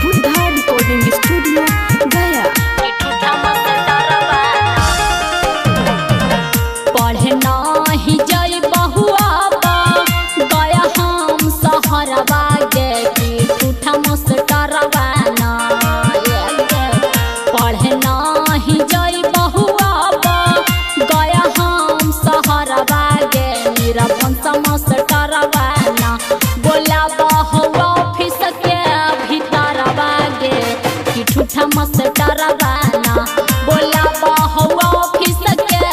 Buddha recording studio गया। पढ़े नहीं जाई बहुआ गया हम सहरवा गे कि ठूठा मस्टरवा ना पढ़े नहीं जाई बहुआ गया हम सहरवा गे मेरा पंच मस्टरवा ना बोला बहुआ ऑफिस के भीतरवा गे कि ठूठा मस्टरवा ना बोला बहुआ ऑफिस के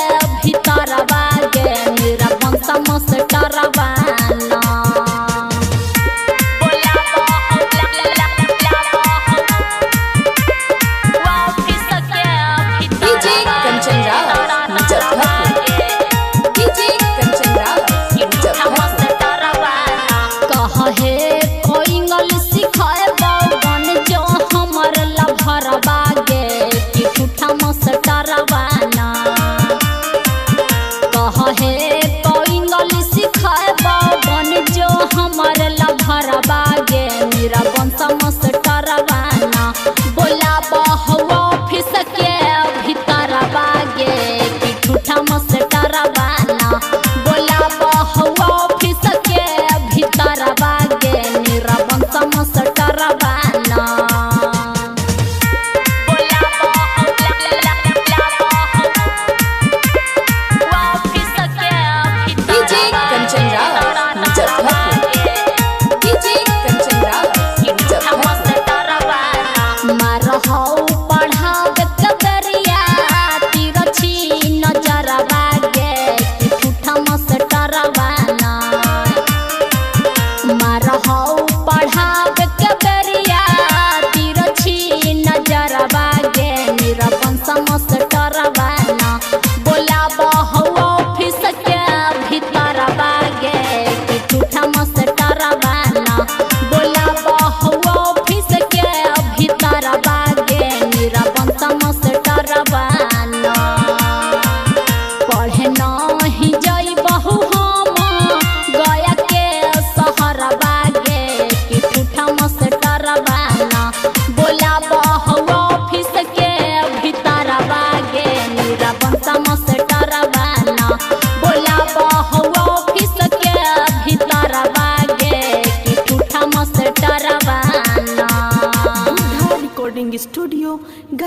भीतरवा गे मेरा पंच मस्टरवा ना डीजे कंचन रावत मुजफ्फरपुर। डीजे कंचन रावत मुजफ्फरपुर। कहे कोइंगल सिखाए बन जो हमर लभरवा गे कि ठूठा मस्टरवा ना कहे कोइंगल सिखाए बन जो हमर लभरवा गे मेरा वंश मस्टरवा ना बोला बहुआ ऑफिस के भीतरवा गे कि ठूठा मस्टरवा ना बोला बहुआ ऑफिस के भीतरवा गे मेरा वंश मस्टरवा ना डीजे कंचन रावत मुजफ्फरपुर। डीजे कंचन रावत मुजफ्फरपुर। मारहौ पढ़ावे कबरिया तिरछी नजरवा गे कि ठूठा मस्टरवा ना मारहौ पढ़ावे कबरिया तिरछी नजरवा गे मेरा वंश मस्टरवा ना बोला बहुआ ऑफिस के भीतरवा गे कि ठूठा मस्टरवा ना बोला बहुआ ऑफिस के भीतरवा गे मेरा वंश मस्टरवा ना पढ़े नहीं जाई बहु हम गया के सहरवा गे कि ठूठा मस्टरवा ना बोला बहुआ ऑफिस के भीतरवा गे मेरा वंश मस्टरवा ना बोला बहुआ ऑफिस के भीतरवा गे कि ठूठा मस्टरवा ना बुद्धा रिकॉर्डिंग स्टूडियो गया।